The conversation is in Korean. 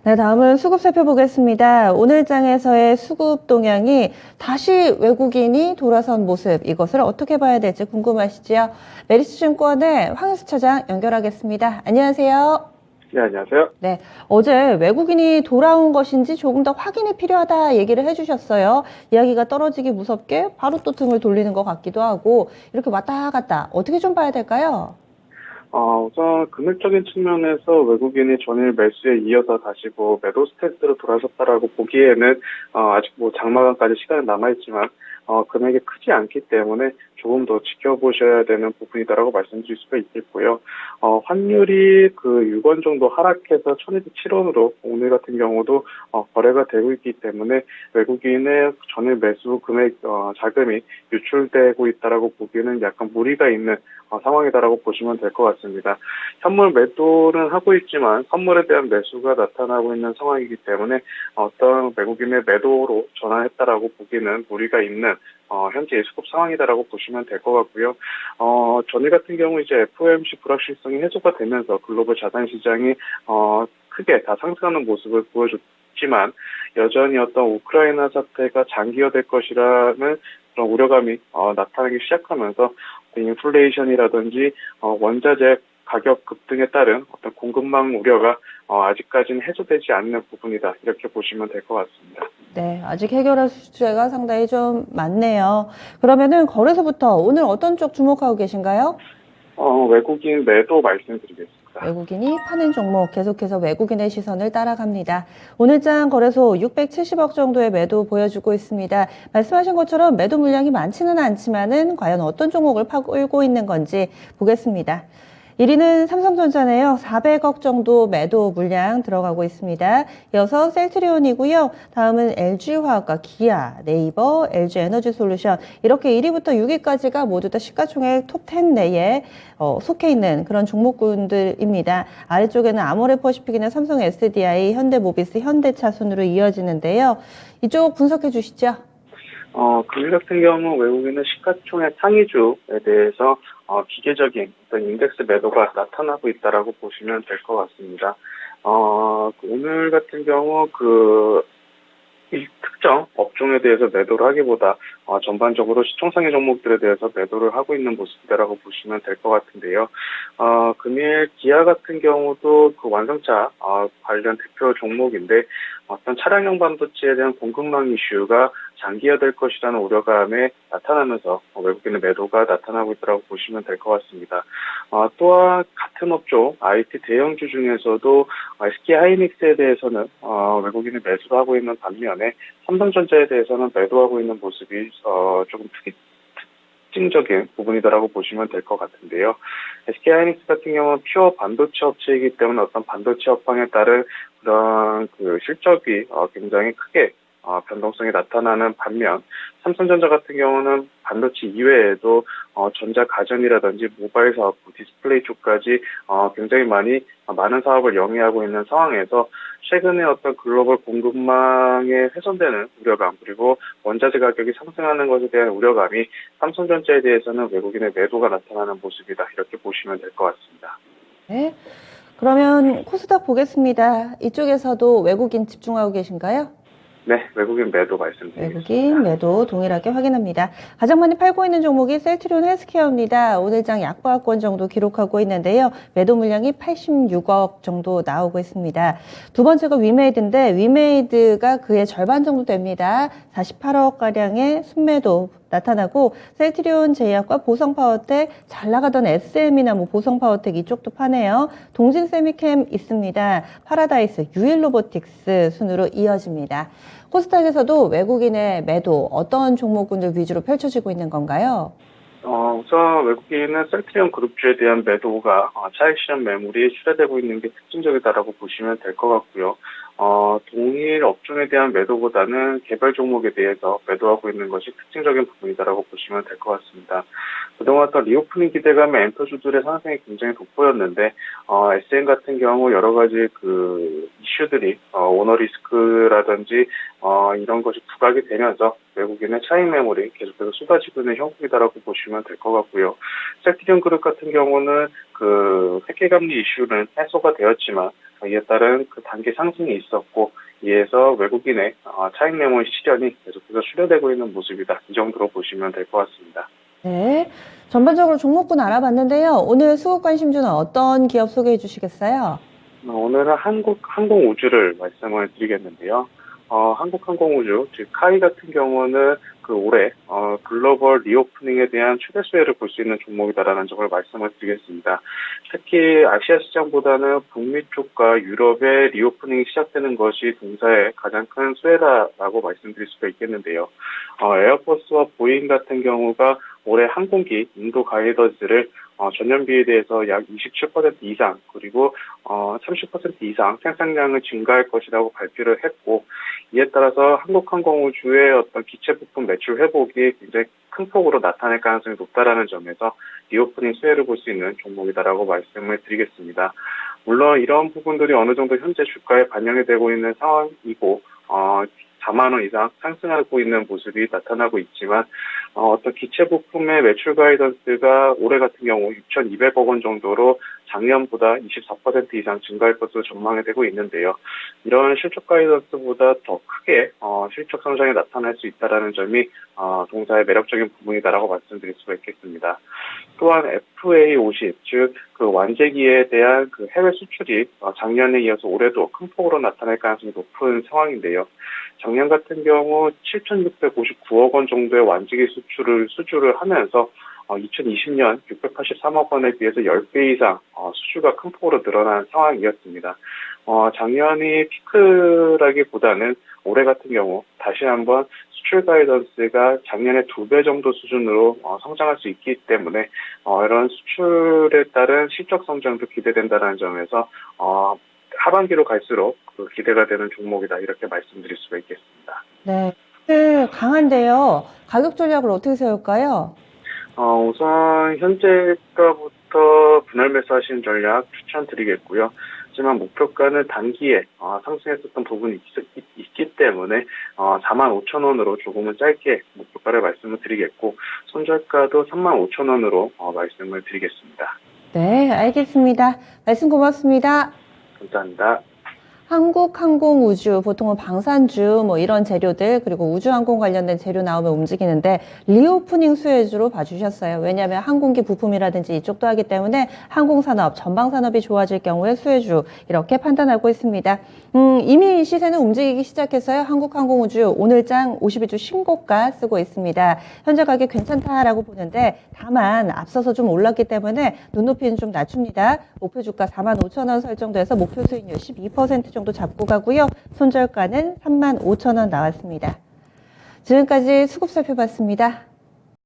네, 다음은 수급 살펴보겠습니다. 오늘 장에서의 수급 동향이 다시 외국인이 돌아선 모습, 이것을 어떻게 봐야 될지 궁금하시죠? 메리츠증권의 황현수 차장 연결하겠습니다. 안녕하세요. 네, 안녕하세요. 네, 어제 외국인이 돌아온 것인지 조금 더 확인이 필요하다 얘기를 해주셨어요. 이야기가 떨어지기 무섭게 바로 또 등을 돌리는 것 같기도 하고 이렇게 왔다 갔다 어떻게 좀 봐야 될까요? 우선 금액적인 측면에서 외국인이 전일 매수에 이어서 다시 매도 스탠스로 돌아섰다라고 보기에는 아직 장마감까지 시간은 남아있지만 금액이 크지 않기 때문에 조금 더 지켜보셔야 되는 부분이다라고 말씀드릴 수가 있겠고요. 환율이 6원 정도 하락해서 1,207원으로 오늘 같은 경우도 거래가 되고 있기 때문에 외국인의 전일 매수 금액 자금이 유출되고 있다라고 보기에는 약간 무리가 있는 상황이다라고 보시면 될 것 같습니다. 현물 매도는 하고 있지만 선물에 대한 매수가 나타나고 있는 상황이기 때문에 어떤 외국인의 매도로 전환했다라고 보기는 무리가 있는 현재 수급 상황이다라고 보시면 될 것 같고요. 전일 같은 경우 이제 FOMC 불확실성이 해소가 되면서 글로벌 자산 시장이 크게 다 상승하는 모습을 보여줬지만 여전히 어떤 우크라이나 사태가 장기화될 것이라는 그런 우려감이 나타나기 시작하면서 인플레이션이라든지 원자재 가격 급등에 따른 어떤 공급망 우려가 아직까지는 해소되지 않는 부분이다. 이렇게 보시면 될 것 같습니다. 네, 아직 해결할 숙제가 상당히 좀 많네요. 그러면은 거래소부터 오늘 어떤 쪽 주목하고 계신가요? 외국인 매도 말씀드리겠습니다. 외국인이 파는 종목 계속해서 외국인의 시선을 따라갑니다. 오늘장 거래소 670억 정도의 매도 보여주고 있습니다. 말씀하신 것처럼 매도 물량이 많지는 않지만은 과연 어떤 종목을 파고 있는 건지 보겠습니다. 1위는 삼성전자네요. 400억 정도 매도 물량 들어가고 있습니다. 이어서 셀트리온이고요. 다음은 LG화학과 기아, 네이버, LG에너지솔루션 이렇게 1위부터 6위까지가 모두 다 시가총액 톱10 내에 속해 있는 그런 종목군들입니다. 아래쪽에는 아모레퍼시픽이나 삼성 SDI, 현대모비스, 현대차 순으로 이어지는데요. 이쪽 분석해 주시죠. 금일 같은 경우 외국인은 시가총액 상위주에 대해서 기계적인 어떤 인덱스 매도가 나타나고 있다라고 보시면 될 것 같습니다. 오늘 같은 경우 이 특정 업종에 대해서 매도를 하기보다 전반적으로 시총상위 종목들에 대해서 매도를 하고 있는 모습이라고 보시면 될 것 같은데요. 금일 기아 같은 경우도 완성차 관련 대표 종목인데 어떤 차량용 반도체에 대한 공급망 이슈가 장기화될 것이라는 우려감에 나타나면서 외국인의 매도가 나타나고 있다고 보시면 될 것 같습니다. 또한 같은 업종 IT 대형주 중에서도 SK하이닉스에 대해서는 외국인이 매수를 하고 있는 반면에 삼성전자에 대해서는 매도하고 있는 모습이 조금 특징적인 부분이다라고 보시면 될 것 같은데요. SK하이닉스 같은 경우는 퓨어 반도체 업체이기 때문에 어떤 반도체 업황에 따른 그런 실적이 굉장히 크게 변동성이 나타나는 반면 삼성전자 같은 경우는 반도체 이외에도 전자 가전이라든지 모바일 사업, 디스플레이 쪽까지 굉장히 많은 사업을 영위하고 있는 상황에서 최근에 어떤 글로벌 공급망에 훼손되는 우려감 그리고 원자재 가격이 상승하는 것에 대한 우려감이 삼성전자에 대해서는 외국인의 매도가 나타나는 모습이다. 이렇게 보시면 될 것 같습니다. 네. 그러면 코스닥 보겠습니다. 이쪽에서도 외국인 집중하고 계신가요? 네, 외국인 매도 말씀드리겠습니다. 외국인 매도 동일하게 확인합니다. 가장 많이 팔고 있는 종목이 셀트리온 헬스케어입니다. 오늘장 약보합권 정도 기록하고 있는데요. 매도 물량이 86억 정도 나오고 있습니다. 두 번째가 위메이드인데 위메이드가 그의 절반 정도 됩니다. 48억가량의 순매도 나타나고 셀트리온 제약과 보성파워텍 잘 나가던 SM이나 보성파워텍 이쪽도 파네요. 동진세미캠 있습니다. 파라다이스, 유일로보틱스 순으로 이어집니다. 코스닥에서도 외국인의 매도 어떤 종목군들 위주로 펼쳐지고 있는 건가요? 우선 외국인은 셀트리온 그룹주에 대한 매도가 차익 실현 매물이 출회되고 있는 게 특징적이다라고 보시면 될 것 같고요. 동일 업종에 대한 매도보다는 개별 종목에 대해서 매도하고 있는 것이 특징적인 부분이다라고 보시면 될 것 같습니다. 그동안 리오프닝 기대감에 엔터주들의 상승이 굉장히 돋보였는데, SN 같은 경우 여러 가지 이슈들이, 오너 리스크라든지, 이런 것이 부각이 되면서 외국인의 차익 매물이 계속해서 쏟아지고 있는 형국이다라고 보시면 될 것 같고요. 셀트리온 그룹 같은 경우는 회계감리 이슈는 해소가 되었지만, 이에 따른 단기 상승이 있었고, 이에서 외국인의 차익 매물 실현이 계속해서 수려되고 있는 모습이다. 이 정도로 보시면 될 것 같습니다. 네. 전반적으로 종목군 알아봤는데요. 오늘 수급 관심주는 어떤 기업 소개해 주시겠어요? 오늘은 항공우주를 말씀을 드리겠는데요. 한국항공우주, 즉 카이 같은 경우는 올해 글로벌 리오프닝에 대한 최대 수혜를 볼 수 있는 종목이다라는 점을 말씀을 드리겠습니다. 특히 아시아 시장보다는 북미 쪽과 유럽의 리오프닝이 시작되는 것이 동사의 가장 큰 수혜다라고 말씀드릴 수가 있겠는데요. 에어버스와 보잉 같은 경우가 올해 항공기 인도 가이던스를 전년비에 대해서 약 27% 이상 그리고 30% 이상 생산량을 증가할 것이라고 발표를 했고, 이에 따라서 한국항공우주의 기체 부품 매출 회복이 굉장히 큰 폭으로 나타날 가능성이 높다라는 점에서 리오프닝 수혜를 볼 수 있는 종목이다라고 말씀을 드리겠습니다. 물론 이런 부분들이 어느 정도 현재 주가에 반영이 되고 있는 상황이고 4만 원 이상 상승하고 있는 모습이 나타나고 있지만 기체 부품의 매출 가이던스가 올해 같은 경우 6,200억 원 정도로 작년보다 24% 이상 증가할 것으로 전망이 되고 있는데요. 이런 실적 가이던스보다 더 크게 실적 성장이 나타날 수 있다는 점이 동사의 매력적인 부분이다라고 말씀드릴 수가 있겠습니다. 또한 FA50, 즉 완제기에 대한 해외 수출이 작년에 이어서 올해도 큰 폭으로 나타날 가능성이 높은 상황인데요. 작년 같은 경우 7,659억 원 정도의 완제기 수주를 하면서 2020년 683억 원에 비해서 10배 이상 수주가 큰 폭으로 늘어난 상황이었습니다. 작년이 피크라기보다는 올해 같은 경우 다시 한번 수출 가이던스가 작년의 2배 정도 수준으로 성장할 수 있기 때문에 이런 수출에 따른 실적 성장도 기대된다는 점에서 하반기로 갈수록 기대가 되는 종목이다, 이렇게 말씀드릴 수가 있겠습니다. 네. 강한데요. 가격 전략을 어떻게 세울까요? 우선 현재가부터 분할 매수하시는 전략 추천드리겠고요. 하지만 목표가는 단기에 상승했었던 부분이 있기 때문에 45,000원으로 조금은 짧게 목표가를 말씀을 드리겠고, 손절가도 35,000원으로 말씀을 드리겠습니다. 네, 알겠습니다. 말씀 고맙습니다. 감사합니다. 한국항공우주, 보통은 방산주, 이런 재료들, 그리고 우주항공 관련된 재료 나오면 움직이는데, 리오프닝 수혜주로 봐주셨어요. 왜냐하면 항공기 부품이라든지 이쪽도 하기 때문에 항공산업, 전방산업이 좋아질 경우에 수혜주, 이렇게 판단하고 있습니다. 이미 시세는 움직이기 시작했어요. 한국항공우주, 오늘장 52주 신고가 쓰고 있습니다. 현재 가격 괜찮다라고 보는데, 다만 앞서서 좀 올랐기 때문에 눈높이는 좀 낮춥니다. 목표 주가 45,000원 설정돼서 목표 수익률 12% 정도 잡고 가고요. 손절가는 35,000원 나왔습니다. 지금까지 수급 살펴봤습니다.